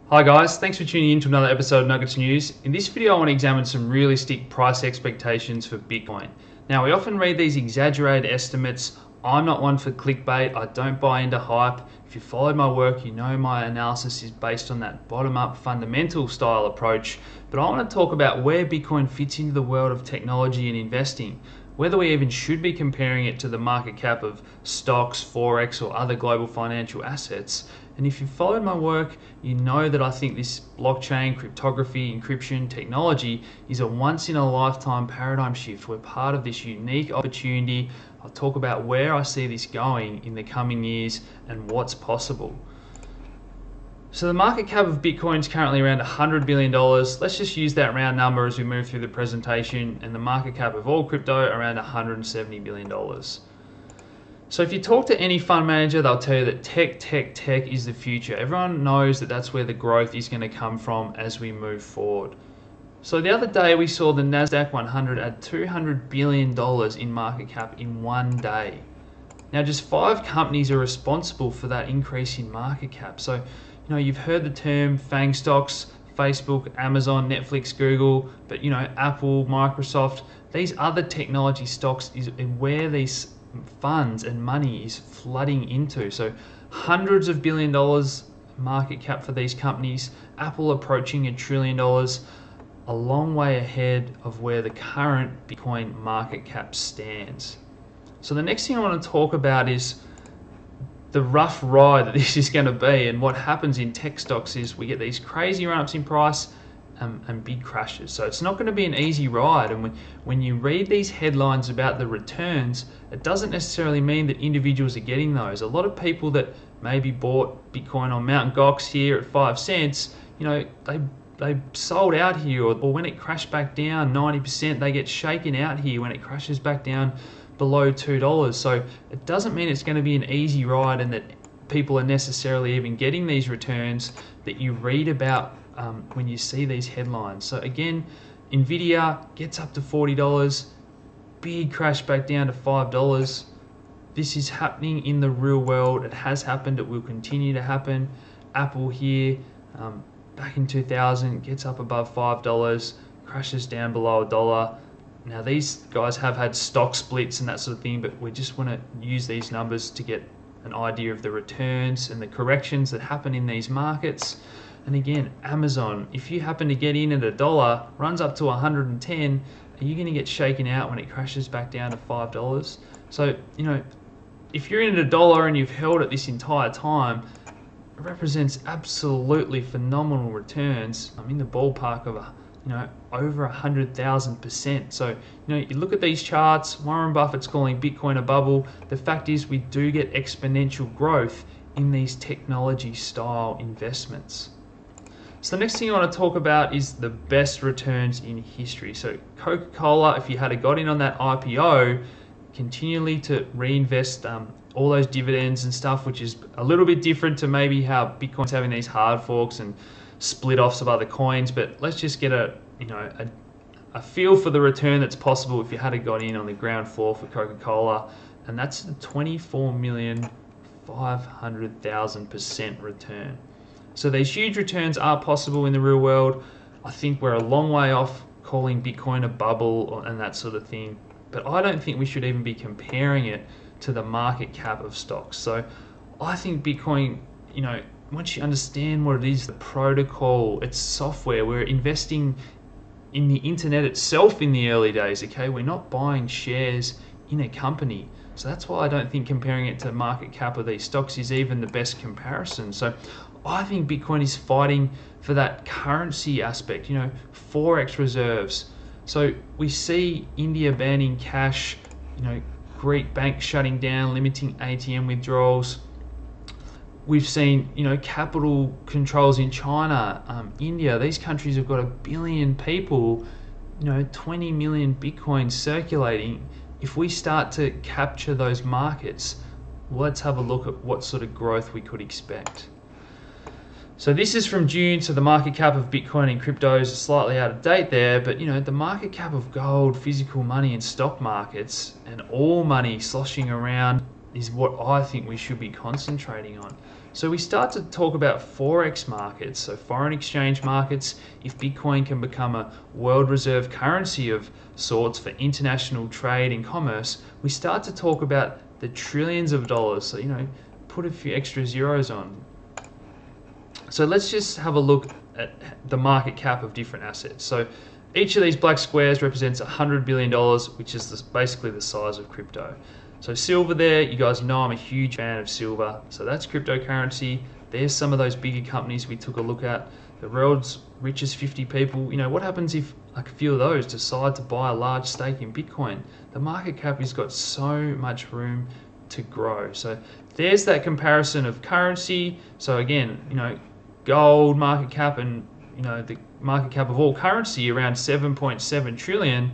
Hi guys, thanks for tuning in to another episode of Nuggets News. In this video I want to examine some realistic price expectations for Bitcoin. Now we often read these exaggerated estimates. I'm not one for clickbait, I don't buy into hype. If you followed my work, you know my analysis is based on that bottom-up fundamental style approach. But I want to talk about where Bitcoin fits into the world of technology and investing. Whether we even should be comparing it to the market cap of stocks, forex or other global financial assets. And if you followed my work, you know that I think this blockchain, cryptography, encryption technology is a once in a lifetime paradigm shift. We're part of this unique opportunity. I'll talk about where I see this going in the coming years and what's possible. So the market cap of Bitcoin is currently around $100 billion. Let's just use that round number as we move through the presentation, and the market cap of all crypto around $170 billion. So if you talk to any fund manager, they'll tell you that tech is the future. Everyone knows that that's where the growth is going to come from as we move forward. So the other day we saw the Nasdaq 100 add $200 billion in market cap in one day. Now just 5 companies are responsible for that increase in market cap. So you've heard the term FANG stocks, Facebook, Amazon, Netflix, Google, but Apple, Microsoft, these other technology stocks is where these funds and money is flooding into. So hundreds of billion dollars market cap for these companies, Apple approaching $1 trillion, a long way ahead of where the current Bitcoin market cap stands. So the next thing I want to talk about is the rough ride that this is going to be, and what happens in tech stocks is we get these crazy run-ups in price and big crashes. So it's not going to be an easy ride, and when you read these headlines about the returns, it doesn't necessarily mean that individuals are getting those. A lot of people that maybe bought Bitcoin on Mt. Gox here at 5 cents, they sold out here, or when it crashed back down 90%, they get shaken out here when it crashes back down below $2. So it doesn't mean it's going to be an easy ride and that people are necessarily even getting these returns that you read about when you see these headlines. So again, Nvidia gets up to $40, big crash back down to $5. This is happening in the real world. It has happened, it will continue to happen. Apple here, back in 2000, gets up above $5, crashes down below $1. Now these guys have had stock splits and that sort of thing, but we just want to use these numbers to get an idea of the returns and the corrections that happen in these markets. And again, Amazon, if you happen to get in at $1, runs up to 110, are you going to get shaken out when it crashes back down to $5? So, if you're in at $1 and you've held it this entire time, it represents absolutely phenomenal returns. I'm in the ballpark of over 100,000%. So, you look at these charts, Warren Buffett's calling Bitcoin a bubble. The fact is we do get exponential growth in these technology style investments. So the next thing I want to talk about is the best returns in history. So Coca-Cola, if you had got in on that IPO, continually to reinvest all those dividends and stuff, which is a little bit different to maybe how Bitcoin's having these hard forks and split offs of other coins. But let's just get a feel for the return that's possible if you had got in on the ground floor for Coca-Cola, and that's the 24,500,000% return. So these huge returns are possible in the real world. I think we're a long way off calling Bitcoin a bubble and that sort of thing, but I don't think we should even be comparing it to the market cap of stocks. So I think Bitcoin, once you understand what it is, the protocol, it's software, we're investing in the internet itself in the early days, okay? We're not buying shares in a company. So that's why I don't think comparing it to the market cap of these stocks is even the best comparison. So I think Bitcoin is fighting for that currency aspect, forex reserves. So we see India banning cash, Greek banks shutting down, limiting ATM withdrawals. We've seen, capital controls in China, India. These countries have got 1 billion people, 20 million Bitcoins circulating. If we start to capture those markets, let's have a look at what sort of growth we could expect. So this is from June, so the market cap of Bitcoin and cryptos is slightly out of date there, but the market cap of gold, physical money and stock markets and all money sloshing around is what I think we should be concentrating on. So we start to talk about Forex markets, so foreign exchange markets. If Bitcoin can become a world reserve currency of sorts for international trade and commerce, we start to talk about the trillions of dollars. So, put a few extra zeros on. So let's just have a look at the market cap of different assets. So each of these black squares represents $100 billion, which is basically the size of crypto. So silver there, you guys know I'm a huge fan of silver. So that's cryptocurrency. There's some of those bigger companies we took a look at. The world's richest 50 people. What happens if like a few of those decide to buy a large stake in Bitcoin? The market cap has got so much room to grow. So there's that comparison of currency. So again, gold market cap and the market cap of all currency around 7.7 trillion.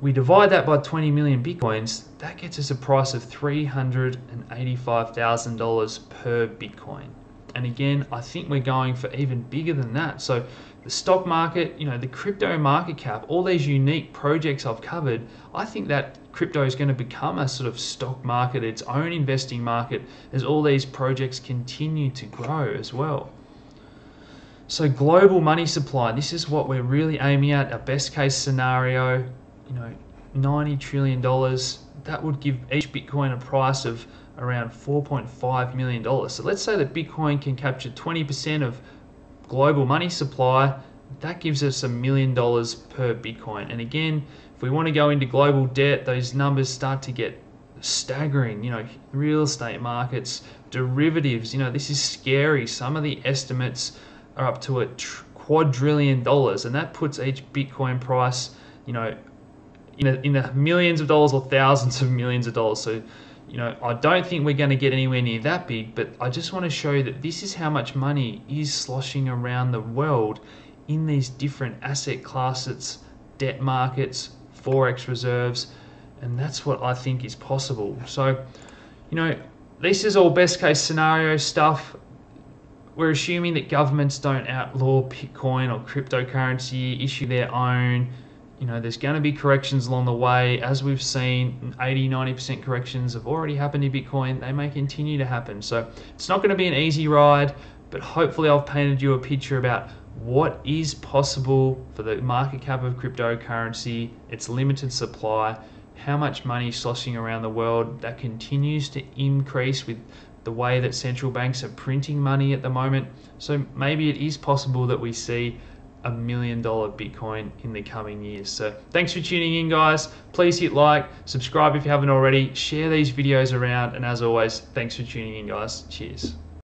We divide that by 20 million Bitcoins, that gets us a price of $385,000 per Bitcoin. And again, I think we're going for even bigger than that. So the stock market, the crypto market cap, all these unique projects I've covered, I think that crypto is going to become a sort of stock market, its own investing market, as all these projects continue to grow as well. So global money supply, this is what we're really aiming at, our best case scenario. $90 trillion, that would give each Bitcoin a price of around $4.5 million. So let's say that Bitcoin can capture 20% of global money supply. That gives us $1 million per Bitcoin. And again, if we want to go into global debt, those numbers start to get staggering. Real estate markets, derivatives, this is scary. Some of the estimates are up to $1 quadrillion, and that puts each Bitcoin price, in the millions of dollars or thousands of millions of dollars. So, I don't think we're going to get anywhere near that big, but I just want to show you that this is how much money is sloshing around the world in these different asset classes, debt markets, Forex reserves, and that's what I think is possible. So, this is all best case scenario stuff. We're assuming that governments don't outlaw Bitcoin or cryptocurrency, issue their own. There's going to be corrections along the way. As we've seen, 80-90% corrections have already happened in Bitcoin. They may continue to happen. So it's not going to be an easy ride, but hopefully I've painted you a picture about what is possible for the market cap of cryptocurrency, its limited supply, how much money is sloshing around the world. That continues to increase with the way that central banks are printing money at the moment. So maybe it is possible that we see $1 million Bitcoin in the coming years. So thanks for tuning in, guys. Please hit like, subscribe if you haven't already, share these videos around, and as always, thanks for tuning in, guys. Cheers.